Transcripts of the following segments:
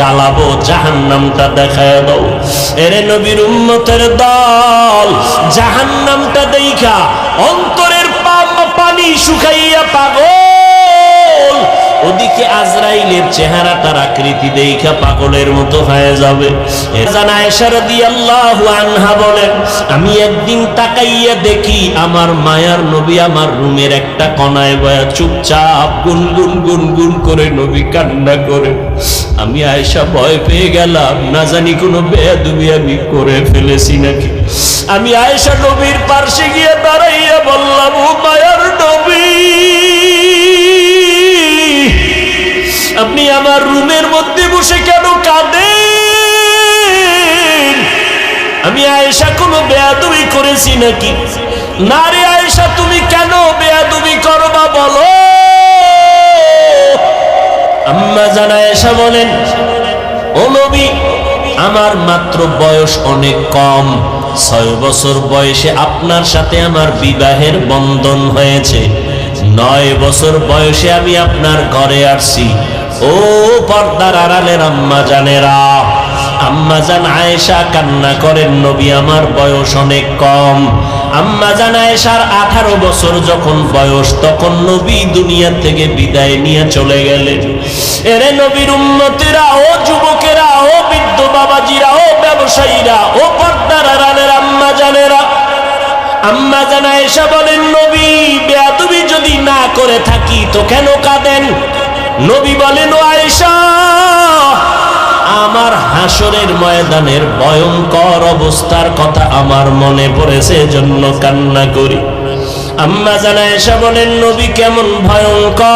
জ্বালাবো, জাহান্নামটা দেখায় দাও। এরে নবীর উম্মতের দল, জাহান্নামটা দেইখা অন্তরের পানি শুকাইয়া পাগল, ওদিকে আজরাইলের চেহারাটার আকৃতি দেইখা পাগলের মতো হয়ে যাবে। এজান আয়েশা রাদিয়াল্লাহু আনহা বলেন, আমি একদিন তাকাইয়া দেখি আমার মায়ার নবী আমার রুমের একটা কোণায় বয়া চুপচাপ গুনগুন গুনগুন করে নবী কান্না করে। আমি আয়েশা ভয় পেয়ে গেলাম, না জানি কোনো বেয়াদবি আমি করে ফেলেছি নাকি। আমি আয়েশা নবীর পাশে গিয়ে দাঁড়াইয়া বললাম, ও মায়ার নবী, আপনি আমার রুমের মধ্যে বসে কেন কাঁদেন? আমি আয়েশা কোনো বেয়াদবি করেছি নাকি? না রে আয়েশা, তুমি কেন বেয়াদবি করবা বলো? আম্মা জান আয়েশা বলেন, ও নবী, আমার মাত্র বয়স অনেক কম, 6 বছর বয়সে আপনার সাথে আমার বিবাহের বন্ধন হয়েছে। 9 বছর বয়সে আমি আপনার ঘরে আসছি। ও পর্দার আড়ালের আম্মা জানেরা, আম্মা জান আয়েশা কান্না করেন, নবী আমার বয়স অনেক কম। আম্মা জান আয়েশার 18 বছর যখন বয়স, তখন নবী দুনিয়া থেকে বিদায় নিয়ে চলে গেলেন। এরে নবীর উম্মতেরা, ও যুবকেরা, ও বৃদ্ধ বাবাজিরা, ও ব্যবসায়ীরা, ও পর্দার আড়ালের আম্মা জানেরা, আম্মা জান আয়েশা বলেন, নবী বেয়াদবি যদি না করে থাকি তো কেন কাঁদেন? নবী বলেন, ও আয়েশা, আমার হাসরের ময়দানের ভয়ঙ্কর অবস্থার কথা আমার মনে পড়েছে, এজন্য কান্না করি। আম্মা জান আয়েশা বলেন, নবী কেমন ভয়ঙ্কর?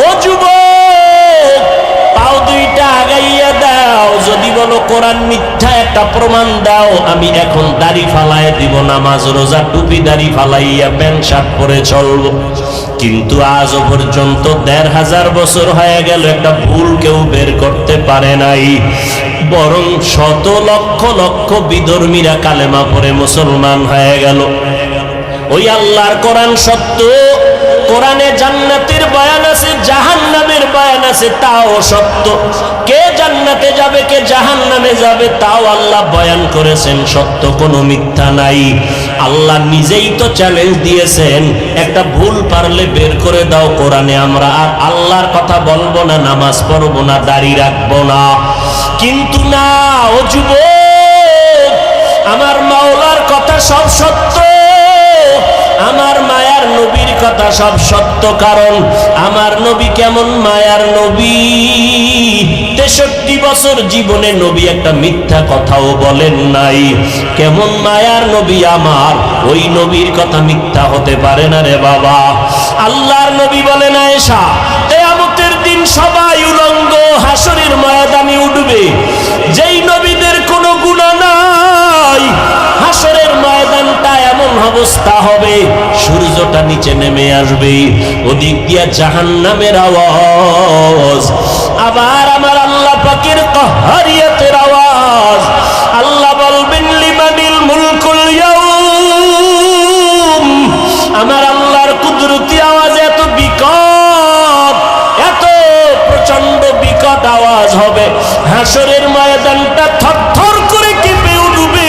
ও যুবক, পাও দুইটা আগাইয়া দাও, যদি বলো কোরআন মিথ্যা একটা প্রমাণ দাও, আমি এখন দাড়ি ফালাইয়া দিব, নামাজ রোজা টুপি দাড়ি ফালাইয়া প্যান্ট শার্ট পরে চলবো। কিন্তু আজও পর্যন্ত 1500 বছর হয়ে গেল, একটা ভুল কেউ বের করতে পারে নাই, বরং শত লক্ষ লক্ষ বিধর্মীরা কালেমা পড়ে মুসলমান হয়ে গেল। ওই আল্লাহর কোরআন সত্য, কোরআনে জান্নাতের বয়ান আছে, জাহান্নামের বয়ান আছে, তাও সত্য। কে জান্নাতে যাবে, কে জাহান্নামে যাবে, তাও আল্লাহ বয়ান করেছেন, সত্য, কোনো মিথ্যা নাই। আল্লাহ নিজেই তো চ্যালেঞ্জ দিয়েছেন, একটা ভুল পারলে বের করে দাও কোরআনে, আমরা আর আল্লাহর কথা বলবো না, নামাজ পড়বো না, দাড়ি রাখবো না। কিন্তু না, ও যুবক, আমার মাওলার কথা সব সত্য, আমার মায়ার নবীর কথা সব সত্য। কারণ আমার নবী কেমন মায়ার নবী, 63 বছর জীবনে নবী একটা মিথ্যা কথাও বলেন নাই। কেমন মায়ার নবী আমার, ওই নবীর কথা মিথ্যা হতে পারে না রে বাবা। আল্লাহর নবী বলেন, আয়েশা, কিয়ামতের দিন সবাই উলঙ্গ হাসরের ময়দানে উঠবে, যেই নবীদের কোনো গুনাহ নাই, হাসরের ময়দানটা এমন অবস্থা হবে, সূর্যটা নিচে নেমে আসবে, ওদিক দিয়া জাহান্নামের আওয়াজ, আবার আমার আল্লাহ পাকের কাহারিয়াতের আওয়াজ। আল্লাহ বলবেন, লিমানিল মুলকুল ইয়াউম, আমার আল্লাহর কুদরতি আওয়াজ এত বিকট, এত প্রচন্ড বিকট আওয়াজ হবে, হাসরের ময়দানটা থরথর করে কেঁপে উঠবে,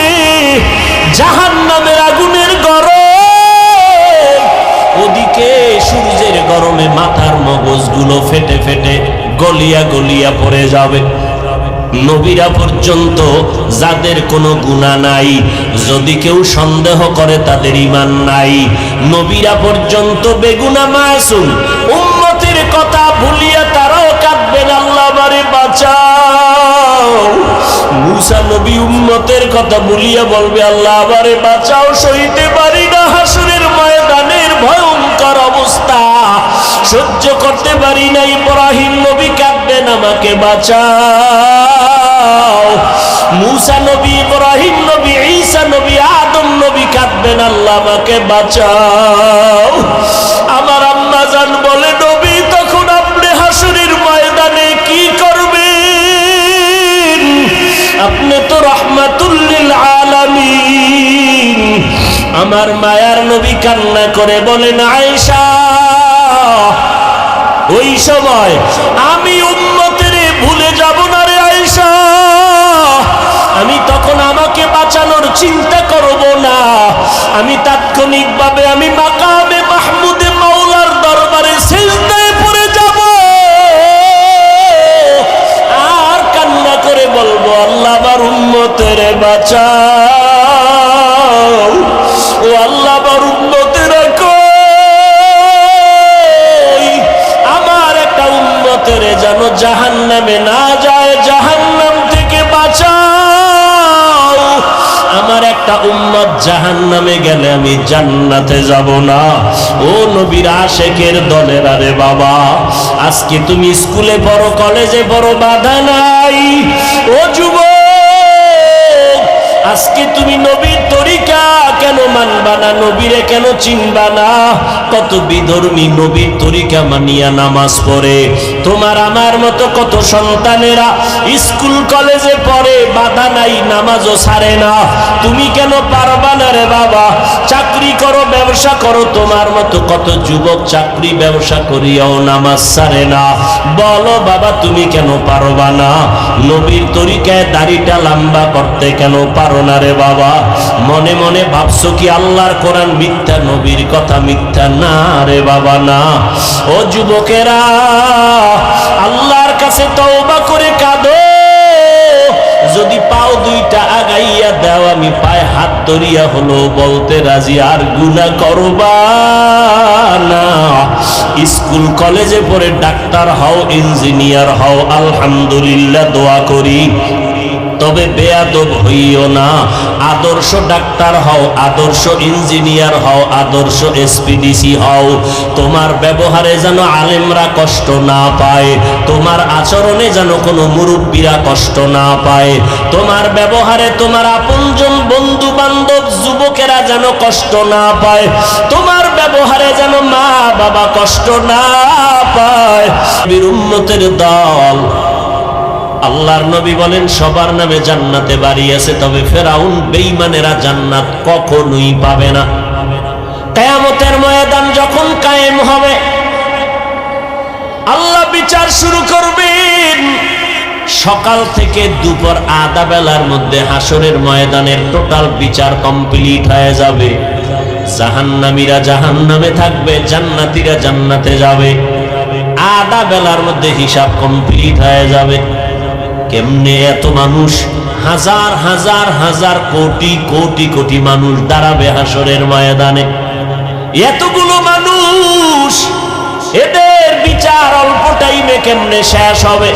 জাহান্নামের আগুনের গরম, ওদিকে সূর্যের গরমে মাথার মগজগুলো ফেটে ফেটে গলিয়া গলিয়া পড়ে যাবে। নবীরা পর্যন্ত যাদের কোনো গুনাহ নাই, যদি কেউ সন্দেহ করে তাদের ঈমান নাই, নবীরা পর্যন্ত বেগুনাহ মাসুম, উম্মতের কথা ভুলিয়া তারাও কাঁদবেন, আল্লাহ আমারে বাঁচাও। মুসা নবী উম্মতের কথা ভুলিয়া বলবে, আল্লাহ আমারে বাঁচাও, সইতে পারি না হাসরের ময়দানের ভয়ঙ্কর অবস্থা, সহ্য করতে পারি না। ইব্রাহিম নবী কাঁদবেন, আমাকে বাঁচাও। মুসা নবী, ইব্রাহিম নবী, ঈসা নবী, আদম নবী কাঁদবেন, আল্লাহ আমাকে বাঁচাও। আমার আম্মা জান বলে, নবী তখন আপনি হাসরের ময়দানে কি করবেন? আপনি তো রাহমাতুল লিল আলামিন। আমার মায়ার নবী কান্না করে বলেন, আয়েশা, ওই সময় আমি উম্মতের ভুলে যাব না রে আয়েশা। আমি তখন আমাকে বাঁচানোর চিন্তা করব না, আমি তাৎক্ষণিকভাবে আমি মাকামে মাহমুদে মাওলার দরবারে সিজদায় পড়ে যাব আর কান্না করে বলবো, আল্লাহ আমার উম্মতের বাঁচাও, ও আল্লাহ আমার উম্মতের কই, আমার একটা উম্মতের যেন জাহান্নামে না যায়, জাহান্নাম থেকে বাঁচাও। আমার একটা উম্মত জাহান্নামে গেলে আমি জান্নাতে যাব না। ও নবীর আশেকের দলের আরে বাবা, আজকে তুমি স্কুলে পড়ো, কলেজে পড়ো, বাধা নাই। ও যুবক, আজকে তুমি নবীর তরিকা কেন মানবা না, নবীরে কেন চিনবা না? কত বিধর্মী নবীর তরিকা মানিয়া নামাজ পড়ে। তোমার আমার মতো কত সন্তানেরা স্কুল কলেজে পড়ে, বাধা নাই, নামাজও ছাড়ে না। তুমি কেন পারবা না রে বাবা? চাকরি করো, ব্যবসা করো, তোমার মতো কত যুবক চাকরি ব্যবসা করিয়াও নামাজ ছাড়ে না। বলো বাবা, তুমি কেন পারবা না? নবীর তরিকায় দাড়িটা লম্বা করতে কেন পারো না রে বাবা? মনে মনে ভাবছো কি আল্লাহর কোরআন মিথ্যা, নবীর কথা মিথ্যা? না রে বাবা, না। ও যুবকেরা, আল্লাহর কাছে তওবা করে কাঁদো। যদি পাও দুইটা আগাইয়া দাও, আমি পায়ে হাত ধরিয়া হলো বলতে রাজি, আর গুনাহ করবা না। স্কুল কলেজে পড়ে ডাক্তার হও, ইঞ্জিনিয়ার হও, আলহামদুলিল্লাহ, দোয়া করি। তবে বেয়াদব হইও না। আদর্শ ডাক্তার হও, আদর্শ ইঞ্জিনিয়ার হও, আদর্শ এসপিডিসি হও। তোমার ব্যবহারে যেন আলেমরা কষ্ট না পায়, তোমার আচরণে যেন কোনো মুরব্বীরা কষ্ট না পায়, তোমার ব্যবহারে তোমার আপনজন বন্ধু বান্ধব যুবকেরা যেন কষ্ট না পায়, তোমার ব্যবহারে যেন মা বাবা কষ্ট না পায়। নবীর উম্মতের দল, আল্লাহর নবী বলেন সবার নামে জান্নাতে বাড়ি আছে, তবে ফেরাউন বেঈমানেরা জান্নাত কখনোই পাবে না। কিয়ামতের ময়দান যখন কায়েম হবে, আল্লাহ বিচার শুরু করবেন। সকাল থেকে দুপুর আধা বেলার মধ্যে হাসরের ময়দানের টোটাল বিচার কমপ্লিট হয়ে যাবে। জাহান্নামীরা জাহান্নামে থাকবে, জান্নাতীরা জান্নাতে যাবে। আধা বেলার মধ্যে হিসাব কমপ্লিট হয়ে যাবে। কেমনে এত মানুষ, হাজার হাজার হাজার কোটি কোটি কোটি মানুষ দাঁড়াবে হাসরের ময়দানে। এতগুলো মানুষ, এদের বিচার অল্প টাইমে কেমনে শেষ হবে?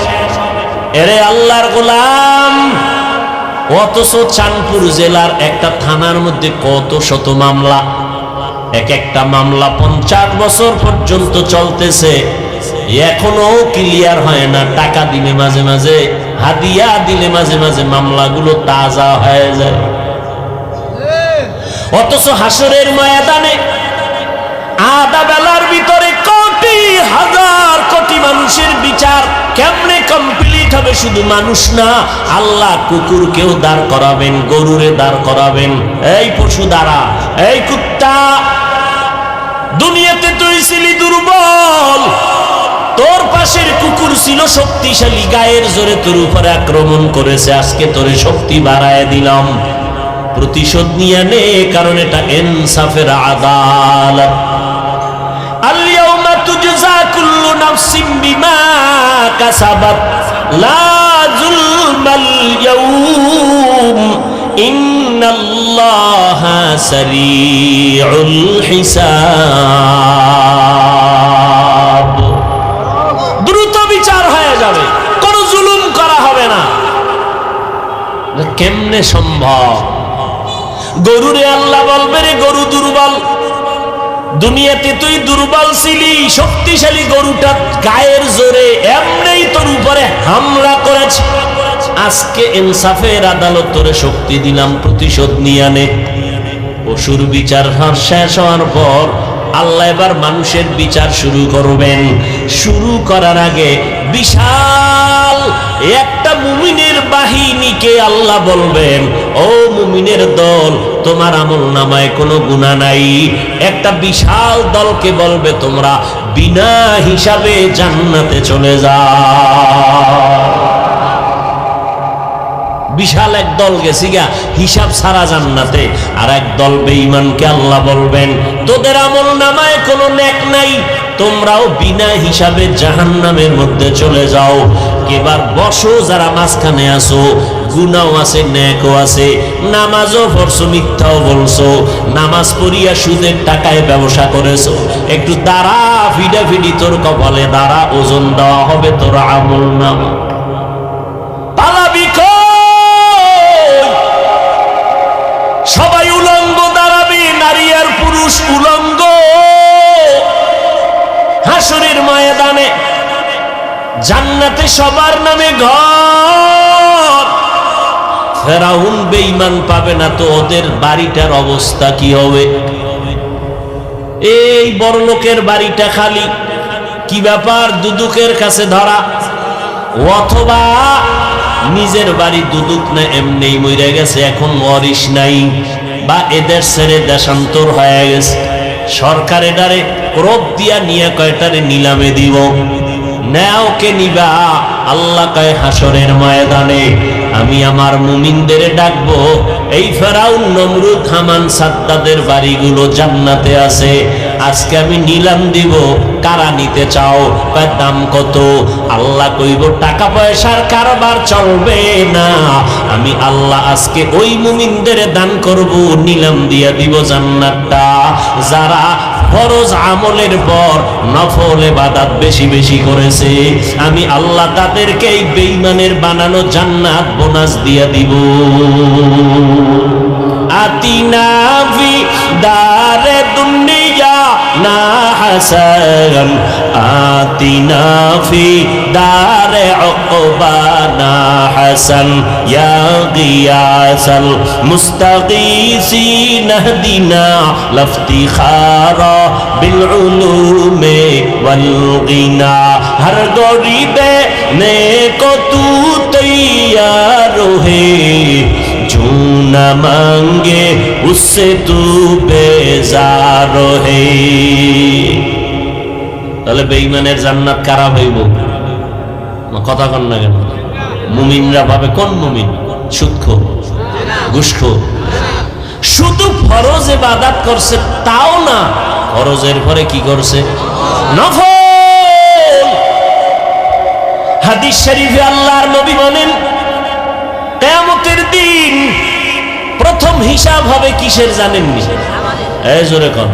এরে আল্লাহর গোলাম, অথচ চাঁদপুর জেলার একটা থানার মধ্যে কত শত মামলা, এক একটা মামলা 50 বছর পর্যন্ত চলতেছে, এখনো ক্লিয়ার হয় না। টাকা দিলে মাঝে মাঝে, হাদিয়া দিলে মাঝে মাঝে মামলাগুলো তাজা হয়ে যায়। অথচ হাসরের ময়দানে আধা বেলার ভিতরে কোটি হাজার কোটি মানুষের বিচার কেমনে কমপ্লিট হবে? শুধু মানুষ না, আল্লাহ কুকুরকেও দাঁড় করাবেন, গরুরে দাঁড় করাবেন। এই পশু দাঁড়া, এই কুত্তা, দুনিয়াতে তুই ছিলি দুর্বল, তোর পাশের কুকুর ছিল শক্তিশালী, গায়ের জোরে তোর উপরে আক্রমণ করেছে, আজকে তোরে শক্তি বাড়ায় দিলাম, প্রতিশোধ নিয়ে নে, কারণ এটা ইনসাফের আদালত। আল-ইয়াউমা তুজজা কুল্লু নাফসিন বিমা কাসাবাত লা যুলমাল ইয়াউম ইন্নাল্লাহা সারিউল হিসাব। দ্রুত বিচার হয়ে যাবে, কোনো জুলুম করা হবে না। কেমনে সম্ভব? গরুরে আল্লাহ বলবে, রে গরু দুর্বল, দুনিয়াতে তুই দুর্বল ছিলি, শক্তিশালী গরুটা গায়ের জোরে এমনি তোর উপরে হামলা করেছে, আজকে ইনসাফের আদালত তোরে শক্তি দিলাম, প্রতিশোধ নিয়ে আনে। পশুর বিচার শেষ হওয়ার পর আল্লাহ এবার মানুষের বিচার শুরু করবেন। শুরু করার আগে বিশাল একটা মুমিনের বাহিনীকে আল্লাহ বলবেন, ও মুমিনের দল, তোমার আমলনামায় কোনো গুনাহ নাই। একটা বিশাল দলকে বলবে, তোমরা বিনা হিসাবে জান্নাতে চলে যাও। বিশাল এক দল গেছি গা হিসাব ছাড়া জান্নাতে, আর এক দল বেঈমানকে আল্লাহ বলবেন, তোদের আমলনামায় কোনো নেক নাই, তোমরাও বিনা হিসাবে জাহান্নামের মধ্যে চলে যাও। এবার বসো যারা মাঝখানে আসো, গুনাও আছে নেকও আছে, নামাজও পড়ছো মিথ্যাও বলছো, নামাজ পড়িয়া সুদের টাকায় ব্যবসা করেছো, একটু দাঁড়া, ফিডাফিডি তোর কপালে দাঁড়া, ওজন দেওয়া হবে তোর আমলনামা। পালাবি সবাই উলঙ্গ দাঁড়াবি, নারী আর পুরুষ উলঙ্গ হাসরের ময়দানে। জান্নাতে সবার নামে ঘর। ফেরাউন বেঈমান পাবে না তো ওদের বাড়িটার অবস্থা কি হবে? এই বড় লোকের বাড়িটা খালি, কি ব্যাপার, দুদুকের কাছে ধরা, অথবা নিজের বাড়ি দুদুক না এমনি মরে গেছে, এখন ওয়ারিশ নাই, বা এদের ছেড়ে দেশান্তর হয়ে গেছে, সরকার এটারে ক্রোপ দিয়া নিয়ে কয়টারে নিলামে দিব। নেও কে নিবা? আল্লাহ কয় হাসরের ময়দানে আমি আমার মুমিনদের ডাকবো, এই ফেরাউন নমরুদ হামান সাদ্দাদের বাড়িগুলো জান্নাতে আছে, আজকে আমি নিলাম দিব, কারা নিতে চাও? কয় দাম কত? আল্লাহ কইব টাকা পয়সার কারবার চলবে না, আমি আল্লাহ আজকে ওই মুমিনদের দান করব, নিলাম দিয়া দিব জান্নাতটা, যারা ফরজ আমলের পর নফল ইবাদত বেশি বেশি করেছে, আমি আল্লাহ তাদেরকে এই বেঈমানের বানানো জান্নাত বোনাস দিয়া দিব। আতিনা ফি দারে দুনিয়া না হাসান, আতিনা ফি দারে উকবানা হাসান, ইয়া গিয়াসাল মুস্তাগীসিন হদিনা লফতিখারা বিল উলুমে ওয়াল গিনা, হর গরিবে নেকো তু তৈয়ার হে, जो न मांगे उससे तू बेजार है। তাহলে বেঈমানের জান্নাত কারা হইব? কথা কন না কেন? মুমিনরা ভাবে কোন মুমিন? সুদখোর, ঘুষখোর। শুধু ফরজ ইবাদত করছে তাও না, ফরজের পরে কি করছে? নফল। হাদিস শরীফে আল্লাহর নবী বলেন, কিয়ামতের দিন প্রথম হিসাব হবে কিসের জানেননি? এই জোরে কোন?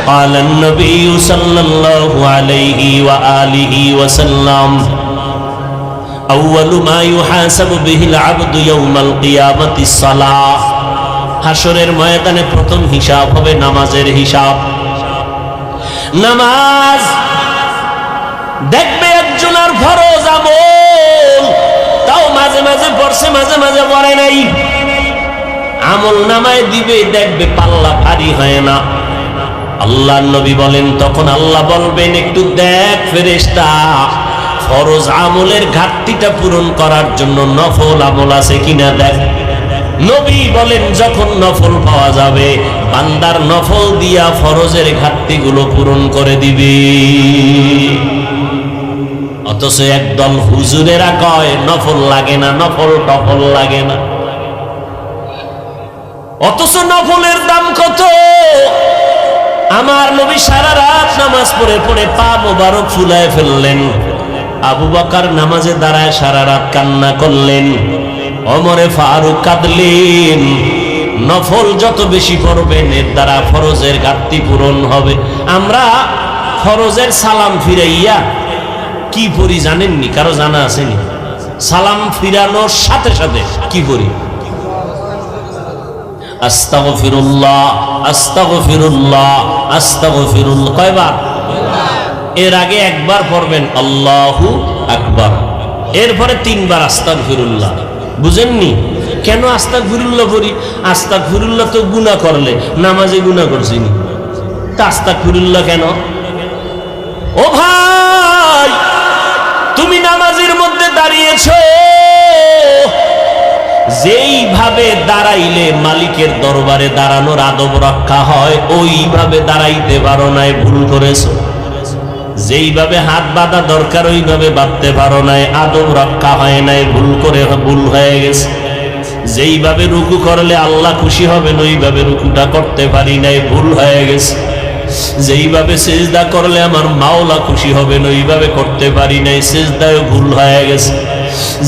قال النبي صلى الله عليه وآله وسلم أول ما يحاسب به العبد يوم القيامة الصلاة। হাসরের ময়দানে প্রথম হিসাব হবে নামাজের হিসাব। নামাজ দেখবে একজনের ফরজ আমল, তাও মাঝে মাঝে পড়ছে, মাঝে মাঝে পড়ে নাই, আমল নামায় দিবে, দেখবে পাল্লা ভারী হয় না। আল্লাহ নবী বলেন, তখন আল্লাহ বলবেন, একটু দেখ ফেরেশতা, ফরজ আমলের ঘাটতিটা পূরণ করার জন্য নফল আমল আছে কিনা দেখ। নবী বলেন, যখন নফল পাওয়া যাবে, বান্দার নফল দিয়া ফরজের ঘাটতিগুলো পূরণ করে দিবে। অথচ একদল হুজুরেরা কয় নফল লাগে না, নফল টফল লাগে না, অথচ নফলের দাম কত। আমার নবী সারা রাত নামাজ পড়ে পড়ে পা মোবারক ফুলায় ফেললেন, আবু বকর নামাজে দাঁড়ায় সারা রাত কান্না করলেন, ওমরে ফারুক কাঁদলেন। নফল যত বেশি পড়বেন এর দ্বারা ফরজের ঘাটতি পূরণ হবে। আমরা ফরজের সালাম ফিরাইয়া কি পড়ি জানেননি? কারো জানা আসেনি? সালাম ফিরানোর সাথে সাথে কি পড়ি? আস্তাগফিরুল্লাহ, আস্তাগফিরুল্লাহ, আস্তাগফিরুল্লাহ। কয়বার? এর আগে একবার পড়বেন আল্লাহু আকবার, এরপরে তিনবার আস্তাগফিরুল্লাহ। বুঝেননি কেন আস্তাগফিরুল্লাহ পড়ি? আস্তাগফিরুল্লাহ তো গুনাহ করলে, নামাজে গুনাহ করছিনি, আস্তাগফিরুল্লাহ কেন? ও ভাই, তুমি নামাজের মধ্যে দাঁড়িয়েছো, যেইভাবে দাঁড়াইলে মালিকের দরবারে দাঁড়ানোর আদব রক্ষা হয় ওইভাবে দাঁড়াইতে পারো নাই, ভুল করেছো। যেইভাবে হাত বাঁধা দরকার ওইভাবে বাঁধতে পারো নাই, আদব রক্ষা হয় নাই, ভুল হয়ে গেছে। যেইভাবে রুকু করলে আল্লাহ খুশি হবেন ওইভাবে রুকুটা করতে পারি নাই, ভুল হয়ে গেছে। যেইভাবে সিজদা করলে আমার মাওলা খুশি হবেন ওইভাবে করতে পারি নাই, সিজদায় ভুল হয়ে গেছে।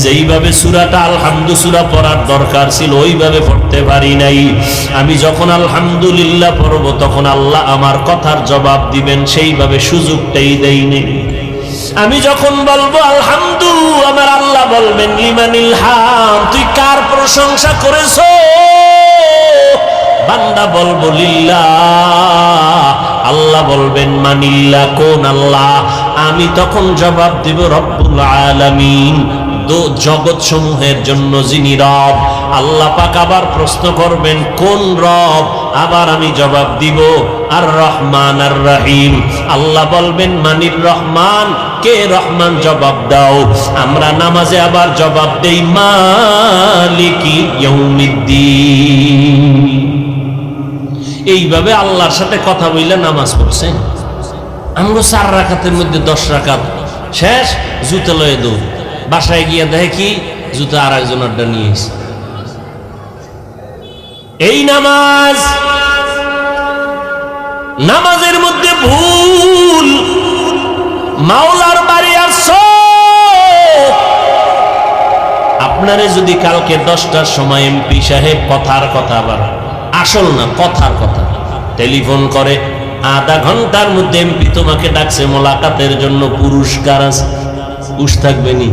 যেইভাবে সূরাটা আলহামদু সূরা পড়ার দরকার ছিল ওইভাবে পড়তে পারি নাই। আমি যখন আলহামদুলিল্লাহ পড়ব তখন আল্লাহ আমার কথার জবাব দিবেন, সেইভাবে সুযোগটাই দেইনি। আমি যখন বলবো আলহামদু, আমার আল্লাহ বলবেন লিমানিল হাম, তুই কার প্রশংসা করেছো? বান্দা বলবো লিল্লাহ, আল্লাহ বলবেন মানিল্লাহ, কোন আল্লাহ? আমি তখন জবাব দিব রব্বুল আলামিন, জগৎ সমূহের জন্য যিনি রব। আল্লাহ পাক আবার প্রশ্ন করবেন কোন রব? আবার আমি জবাব দিব আর রহমান আর রহিম। আল্লাহ বলবেন মানির রহমান, কে রহমান? জবাব দাও। আমরা নামাজে আবার জবাব দেই মালিকি ইয়াউমিদ্দিন। এইভাবে আল্লাহর সাথে কথা বললে নামাজ পড়ছেন। আমরা 4 রাকাতের মধ্যে 10 রাকাত শেষ, জুতো লয়ে দৌড়, বাসায় গিয়ে দেখে কি জুতো আর একজনের নিয়ে এসে। এই নামাজের মধ্যে ভুল। মাওলার বাড়ি আসছো, আপনারে যদি কালকে 10টার সময় এমপি সাহেব কথার কথা, আবার আসল না কথার কথা, টেলিফোন করে আধা ঘন্টার মধ্যে এমপি তোমাকে ডাকছে মোলাকাতের জন্য, পুরস্কার আছে, উস থাকবে নি?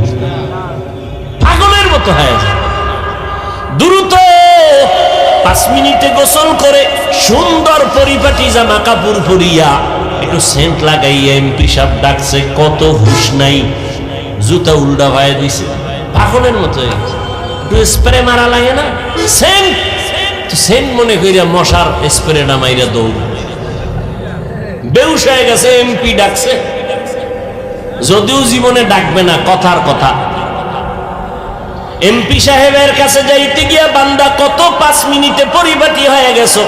পাগলের মতো হয়ে যায়। দ্রুত 5 মিনিটে গোসল করে সুন্দর পরিপাটি জামা কাপড় পরিয়া একটু সেন্ট লাগাইয়া এমপি সাহেব ডাকছে, কত হুশ নাই, জুতা উল্টা ভাইয়া দিছে, পাগলের মতো হয়ে গেছে। একটু স্প্রে মারা লাগে না, সেন্ট মনে করিয়া মশার স্প্রেটা মাইরা দৌড়, বেউস হয়ে গেছে। এমপি ডাকছে, যদিও জীবনে ডাকবে না, কথার কথা। এমপি সাহেবের কাছে যাইতে গিয়া বান্দা কত 5 মিনিটে পরিপাটি হয়ে গেছো।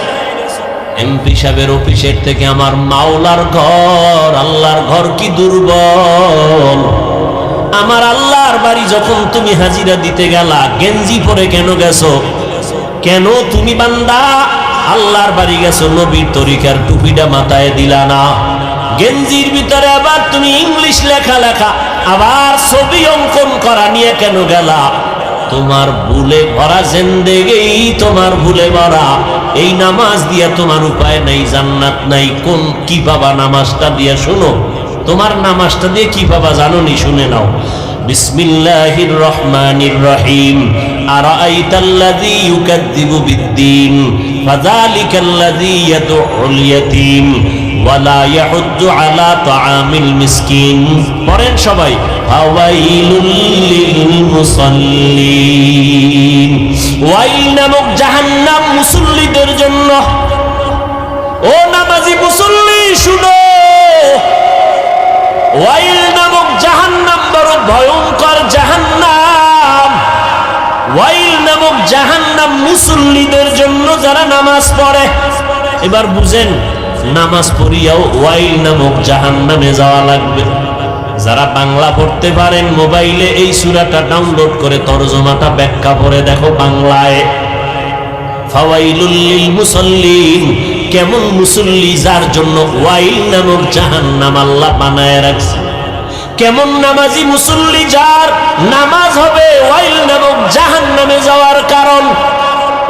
এমপি সাহেবের অফিসের থেকে আমার মাওলার ঘর, আল্লাহর ঘর কি দুর্বল। আমার আল্লাহর বাড়ি যখন তুমি হাজিরা দিতে গেলা, গেঞ্জি পরে কেন গেছো? কেন তুমি বান্দা আল্লাহর বাড়ি গেছো, নবীর তরিকার টুপিটা মাথায় দিলা না? গেঞ্জির ভিতরে আবার তুমি ইংলিশ লেখা, আবার ছবি অঙ্কন করা নিয়ে কেন গেলা? তোমার ভুলে ভরা জিন্দেগি, তোমার ভুলে ভরা। এই নামাজ দিয়া তোমার উপায় নাই, জান্নাত নাই। কোন কি পাবা নামাজটা দিয়া? শুনো, তোমার নামাজটা দিয়ে কি পাবা জানো নি? শুনে নাও। বিসমিল্লাহির রহমানির রহিম। আরাআইতাল্লাযী ইউকাযযিবু বিদ্দীন ফাযালিকাল্লাযী ইয়াদউল ইয়াতীম ওয়ালা ইয়াহুদ্দু আলা তাআমিল মিসকিন। পড়েন সবাই। ফাওয়াইলুল লিল মুসাল্লিন। ওয়াইল নামক জাহান্নাম মুসল্লিদের জন্য। ও নামাজি মুসল্লি শুনো, ওয়াইল নামক জাহান্নাম বড় ভয়ঙ্কর জাহান্নাম। ওয়াইল নামক জাহান্নাম মুসল্লিদের জন্য যারা নামাজ পড়ে। এবার বুঝেন, নামাজ পড়িয়াও ওয়াইল নামক জাহান্নামে যাওয়া লাগবে। যারা বাংলা পড়তে পারেন মোবাইলে এই সূরাটা ডাউনলোড করে তরজমাটা ব্যাখ্যা করে দেখো বাংলায়। ফাওয়াইলুল লিল মুসাল্লিন, কেমন মুসল্লি যার জন্য ওয়াইল নামক জাহান্নাম আল্লাহ বানায় রাখছে। কেমন নামাজি মুসল্লি যার নামাজ হবে ওয়াইল নামক জাহান্নামে যাওয়ার কারণ।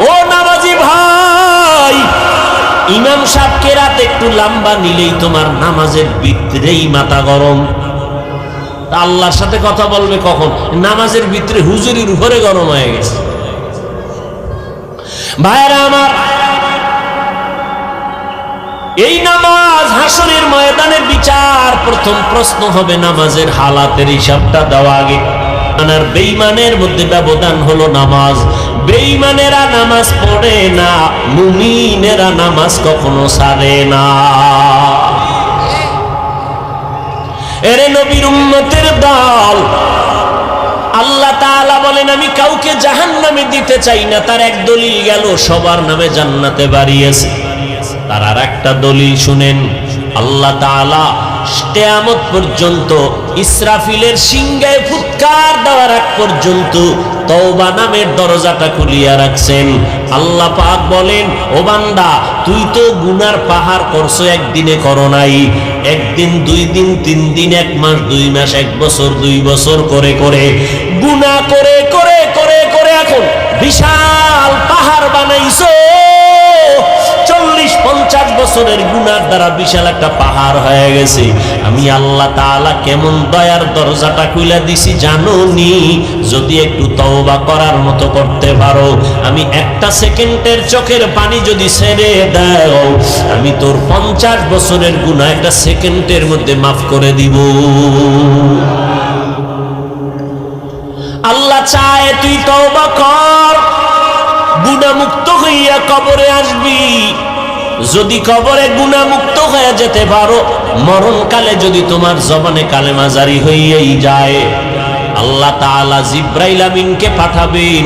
ও নামাজি ভাই, ইমাম সাহেবকে রাত একটু লম্বা নিলেই তোমার নামাজের ভিতরেই মাথা গরম। আল্লাহর সাথে কথা বলবে কখন? নামাজের ভিতরে হুজুরির উপরে গরম হয়ে গেছে। ভাইরা আমার, এই নামাজ হাসরের ময়দানে বিচার। প্রথম প্রশ্ন হবে নামাজের হালাতের হিসাবটা দেওয়া আগে। আর বেঈমানের মধ্যে ব্যবধান হলো নামাজ। বেঈমানেরা নামাজ পড়ে না, মুমিনেরা নামাজ কখনো ছাড়ে না। এরে নবীর উম্মতের দল, আল্লাহ তাআলা বলেন আমি কাউকে জাহান্নামে দিতে চাই না। তার এক দলিল গেল, সবার নামে জান্নাতে বাড়িয়েছে। তার আর একটা দলিল শুনেন, আল্লাহ তাআলা কিয়ামত পর্যন্ত ইসরাফিলের সিংহায় ফুৎকার দেওয়ার আগ পর্যন্ত তওবা নামের দরজাটা খুলিয়া রাখছেন। আল্লাহ পাক বলেন, ও বান্দা, তুই তো গুনার পাহাড় করছো, একদিনে করো নাই, একদিন, 2 দিন, 3 দিন, 1 মাস, 2 মাস, 1 বছর, 2 বছর করে করে গুনাহ করে করে করে করে এখন বিশাল পাহাড় বানাইছো। 40-50 বছরের গুনার দ্বারা বিশাল একটা পাহাড় হয়ে গেছে। আমি আল্লাহ তাআলা কেমন দয়ার দরজাটা খুলে দিছি জানো নি? যদি একটু তওবা করার মতো করতে পারো, আমি একটা সেকেন্ডের চোখের পানি যদি ছেড়ে দাও, আমি তোর 50 বছরের গুনাহ একটা সেকেন্ডের মধ্যে মাফ করে দিব। আল্লাহ চায় তুই তওবা কর, গুনাহমুক্ত হইয়া কবরে আসবি। যদি কবরে গুনাহমুক্ত হয়ে যেতে পারো, মরণকালে যদি তোমার জবানে কালেমা জারি হইয়াই যায়, আল্লাহ তাআলা জিবরাইল আমিনকে পাঠাবেন।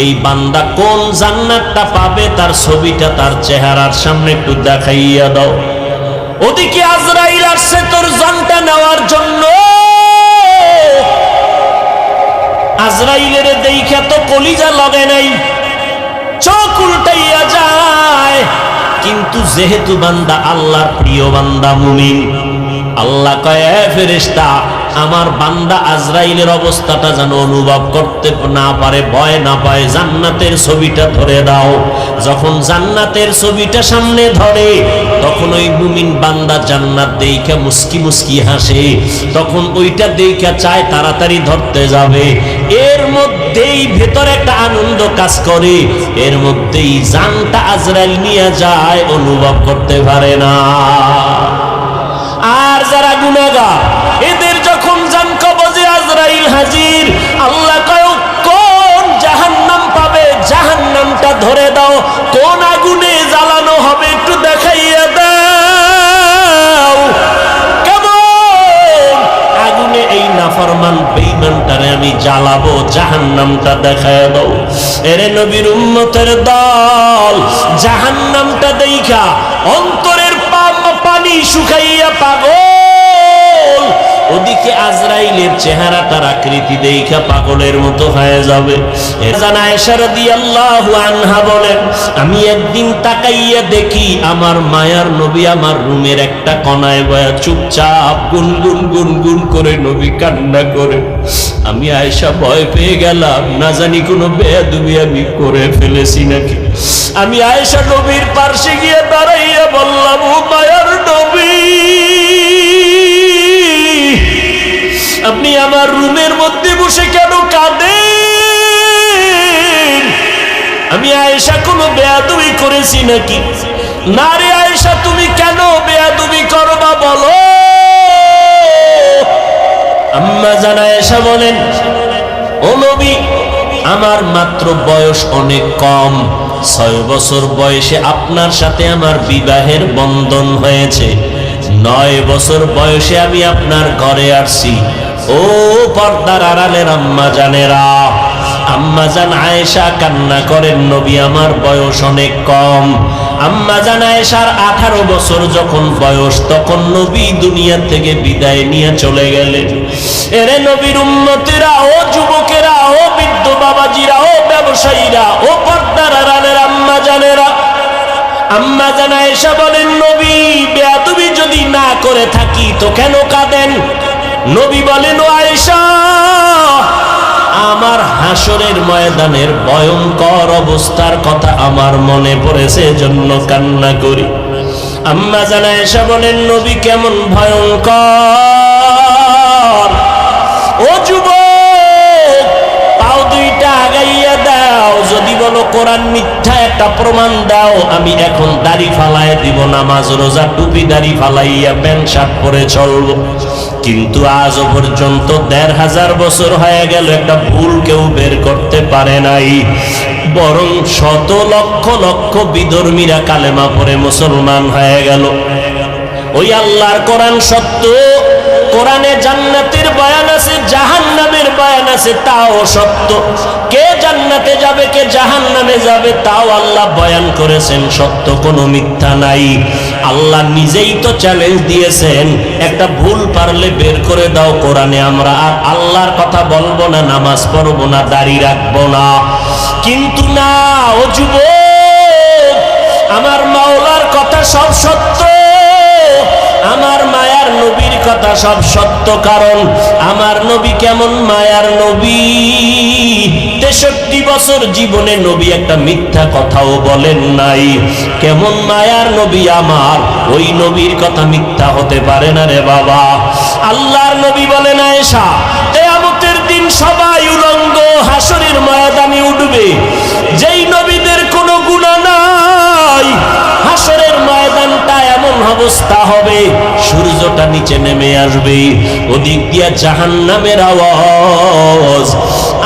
এই বান্দা কোন জান্নাতটা পাবে তার ছবিটা তার চেহারার সামনে একটু দেখাইয়া দাও। ওদিকে আজরাইল আসছে তোর জানটা নেওয়ার জন্য। আজরাইলের দেইখা তো কলিজা লাগে নাই, চোখ উল্টাইয়া যায়। কিন্তু যেহেতু বান্দা আল্লাহর প্রিয় বান্দা মুমিন, আল্লাহ কয়, ফেরেশতা, আমার বান্দা আজরাইলের অবস্থাটা যেন অনুভব করতে না পারে, ভয় না পায়, জান্নাতের ছবিটা ধরে দাও। যখন জান্নাতের ছবিটা সামনে ধরে, তখন ওই মুমিন বান্দা জান্নাত দেইখা মুস্কি মুস্কি হাসে। তখন ওইটা দেইখা চায় তাড়াতাড়ি ধরতে যাবে, এর মধ্যেই ভেতরে একটা আনন্দ কাজ করে, এর মধ্যেই জানটা আজরাইল নিয়ে যায়, অনুভব করতে পারে না। আর যারা গুনাহগার, এদের যখন জান কবজে আজরাইল হাজির, আল্লাহ কয় কোন জাহান্নাম পাবে, জাহান্নামটা ধরে দাও। কোন আগুনে জ্বালানো হবে একটু দেখাইয়া দাও। কেমন আগুনে এই নাফরমান বেঈমানটারে আমি জ্বালাবো, জাহান্নামটা দেখাইয়া দাও। এরে নবীর উম্মতের দল, জাহান্নামটা দেইখা অন্তরের পানি শুকাইয়া পাগল। ওদিকে আজরাইলের চেহারাটার আকৃতি দেইখা পাগলের মতো হয়ে যাবে। এরজান আয়েশা রাদিয়াল্লাহু আনহা বলেন, আমি একদিন তাকাইয়া দেখি আমার মায়ার নবী আমার রুমের একটা কোণায় বয়া চুপচাপ গুনগুন গুনগুন করে নবী কান্না করে। আমি আয়েশা ভয় পেয়ে গেলাম, না জানি কোনো বেয়াদবি আমি করে ফেলেছি নাকি। আমি আয়েশা নবীর পাশে গিয়ে দাঁড়াইয়া বললাম, ও মায়ার নবী, আপনি আমার রুমের মধ্যে বসে কেন কাঁদেন? আমি আয়েশা কোনো বেয়াদবি করেছি নাকি? না রে আয়েশা, তুমি কেন বেয়াদবি করবা বলো? আম্মা জান আয়েশা বলেন, ও নবী, আমার মাত্র বয়স অনেক কম, 6 বছর বয়সে আপনার সাথে আমার বিবাহের বন্ধন হয়েছে। 9 বছর বয়সে আমি আপনার ঘরে আসছি। ও পর্দার আড়ালের আম্মা জানেরা, আম্মা জান আয়েশা কান্না করেন, নবী আমার বয়স অনেক কম। আম্মা জান আয়েশার 18 বছর যখন বয়স, তখন নবী দুনিয়া থেকে বিদায় নিয়ে চলে গেলেন। এরে নবীর উম্মতেরা, ও যুবকেরা, ও বৃদ্ধ বাবাজিরা, ও ব্যবসায়ীরা, ও পর্দার আড়ালের আম্মা জানেরা, আম্মা জান আয়েশা বলেন, নবী বেয়াদবি যদি না করে থাকি তো কেন কাঁদেন? নবী বলেন, ও আয়েশা, আমার হাসরের ময়দানের ভয়ঙ্কর অবস্থার কথা আমার মনে পড়েছে, এজন্য কান্না করি। আম্মা জান আয়েশা বলেন, নবী কেমন ভয়ঙ্কর? ও যুবক, পাও দুইটা আগাইয়া দাও, যদি বলো কোরআন মিথ্যা একটা প্রমাণ দাও, আমি এখন দাড়ি ফালাইয়া দিব, নামাজ রোজা টুপি দাড়ি ফালাইয়া প্যান্ট শার্ট পরে চলবো। কিন্তু আজও পর্যন্ত 1500 বছর হয়ে গেল, একটা ভুল কেউ বের করতে পারে নাই। বরং শত লক্ষ লক্ষ বিধর্মীরা কালেমা পড়ে মুসলমান হয়ে গেল। ওই আল্লাহর কোরআন সত্য, কোরআনে জান্নাতের বয়ান আছে, জাহান্নামের বয়ান আছে, তাও সত্য। কে জান্নাতে যাবে, কে জাহান্নামে যাবে, তাও আল্লাহ বয়ান করেছেন, সত্য, কোনো মিথ্যা নাই। আল্লাহ নিজেই তো চ্যালেঞ্জ দিয়েছেন, একটা ভুল পারলে বের করে দাও কোরআনে, আমরা আর আল্লাহর কথা বলবো না, নামাজ পড়বো না, দাড়ি রাখবো না। কিন্তু না, ও যুবক, আমার মাওলার কথা সব সত্য, আমার মায়ার নবীর কথা সব সত্য। কারণ আমার নবী কেমন মায়ার নবী, 63 বছর জীবনে নবী একটা মিথ্যা কথাও বলেন নাই। কেমন মায়ার নবী আমার, ওই নবীর কথা মিথ্যা হতে পারে না রে বাবা। আল্লাহর নবী বলেন, আয়েশা, কিয়ামতের দিন সবাই উলঙ্গ হাসরের ময়দানে উঠবে, যেই নবীদের কোনো গুনাহ নাই, হাসরের ময়দানটা এমন অবস্থা হবে, সূর্যটা নিচে নেমে আসবে, ওদিক দিয়া জাহান্নামের আওয়াজ,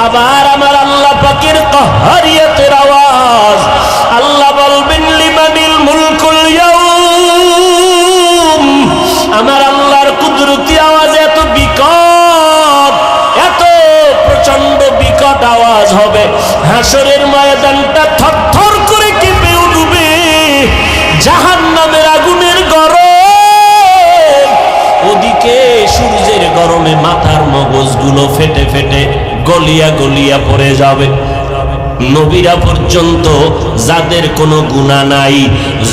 আবার আমার আল্লাহ পাকের কাহারিয়াতের আওয়াজ। আল্লাহ বলবেন, লিমানিল মুলকুল ইয়াউম। আমার আল্লাহর কুদরতি আওয়াজ এত বিকট, এত প্রচন্ড বিকট আওয়াজ হবে, হাসরের ময়দানটা থরথর করে কেঁপে উঠবে, জাহান্নামের আগুনের গরম, ওদিকে সূর্যের গরমে মাথার মগজগুলো ফেটে ফেটে গলিয়া গলিয়া পড়ে যাবে। নবীরা পর্যন্ত যাদের কোনো গুনাহ নাই,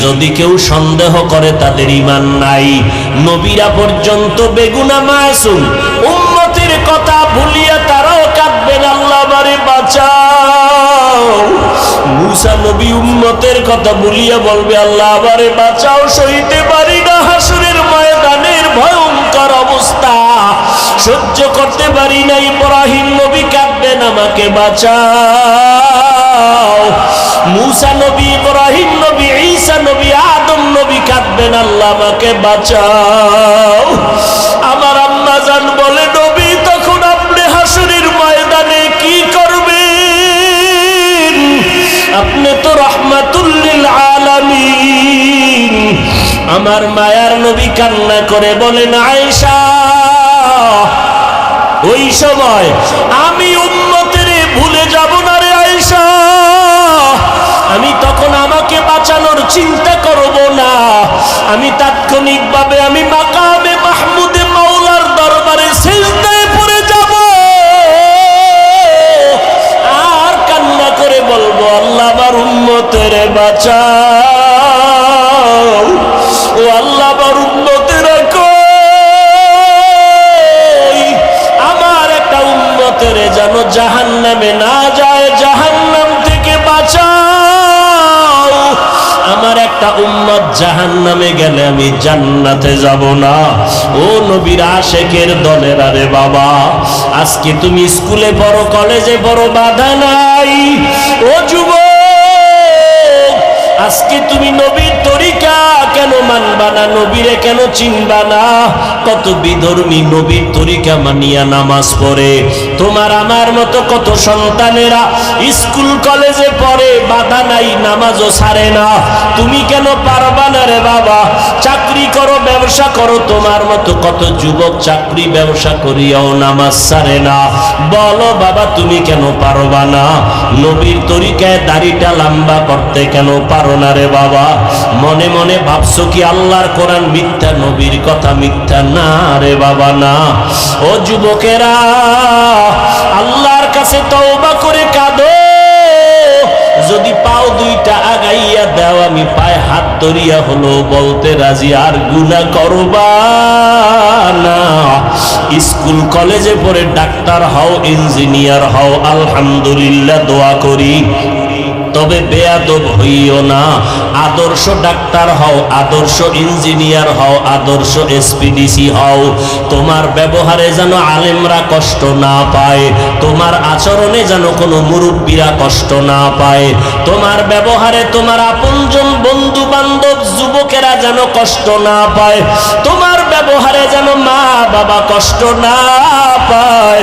যদি কেউ সন্দেহ করে তাদের ঈমান নাই, নবীরা পর্যন্ত বেগুনাহ মাসুম, উম্মতের কথা ভুলিয়া তারাও কাঁদবেন, আল্লাহ আমারে বাঁচাও। মুসা নবী উম্মতের কথা ভুলিয়া বলবে, আল্লাহ আমারে বাঁচাও, সইতে পারি না হাসরের ময়দানের ভয়ঙ্কর অবস্থা, সহ্য করতে পারি না। ইব্রাহিম নবী কাঁদবেন, আমাকে বাঁচাও। মুসা নবী, ইব্রাহিম নবী, ঈসা নবী, আদম নবী কাঁদবেন, আল্লাহ আমাকে বাঁচাও। আমার আম্মা জান বলে, নবী তখন আপনি হাসরের ময়দানে কি করবেন? আপনি তো রাহমাতুল লিল আলামিন। আমার মায়ার নবী কান্না করে বলেন, আয়েশা, ওই সময় আমি উম্মতের ভুলে যাব না রে আয়েশা, আমি তখন আমাকে বাঁচানোর চিন্তা করব না, আমি তাৎক্ষণিকভাবে আমি মাকামে মাহমুদে মাওলার দরবারে সিজদায় পড়ে যাব, আর কান্না করে বলবো, আল্লাহ আমার উম্মতের বাঁচাও, ও আল্লাহ আমার উম্মতের যেন জাহান্নামে না যায়, জাহান্নাম থেকে বাঁচাও। আমার একটা উম্মত জাহান্নামে গেলে আমি জান্নাতে যাব না। ও নবীর আশেকের দলের, আরে বাবা, আজকে তুমি স্কুলে পড়ো, কলেজে পড়ো, বাধা নাই। ও যুবক, আজকে তুমি নবীর তরিকা কেন মানবা না, নবীরে কেন চিনবা না? কত বিধর্মী নবীর তরিকা মানিয়া নামাজ পড়ে, তোমার আমার মতো কত সন্তানেরা স্কুল কলেজে পড়ে, বাধা নাই, নামাজও ছাড়ে না। তুমি কেন পারবা না রে বাবা? চাকরি করো, ব্যবসা করো, তোমার মতো কত যুবক চাকরি ব্যবসা করিয়াও নামাজ ছাড়ে না। বলো বাবা, তুমি কেন পারবা না? নবীর তরিকায় দাড়িটা লম্বা করতে কেন পারো না রে বাবা? মনে মনে ভাবছো কি আল্লাহর কোরআন মিথ্যা, নবীর কথা মিথ্যা? না রে বাবা, না। ও যুবকেরা, আল্লাহর কাছে তওবা করে কাঁদো। যদি পাও দুইটা আগাইয়া দাও, আমি পায়ে হাত ধরিয়া হলো বলতে রাজি, আর গুনাহ করবা না। স্কুল কলেজে পড়ে ডাক্তার হও, ইঞ্জিনিয়ার হও, আলহামদুলিল্লাহ, দোয়া করি, তবে বেয়াদব হইও না। আদর্শ ডাক্তার হও, আদর্শ ইঞ্জিনিয়ার হও, আদর্শ এসপিডিসি হও। তোমার ব্যবহারে যেন আলেমরা কষ্ট না পায়, তোমার আচরণে যেন কোনো মুরব্বীরা কষ্ট না পায়, তোমার ব্যবহারে তোমার আপনজন, বন্ধু বান্ধব, যুবকেরা যেন কষ্ট না পায়, তোমার ব্যবহারে যেন মা বাবা কষ্ট না পায়।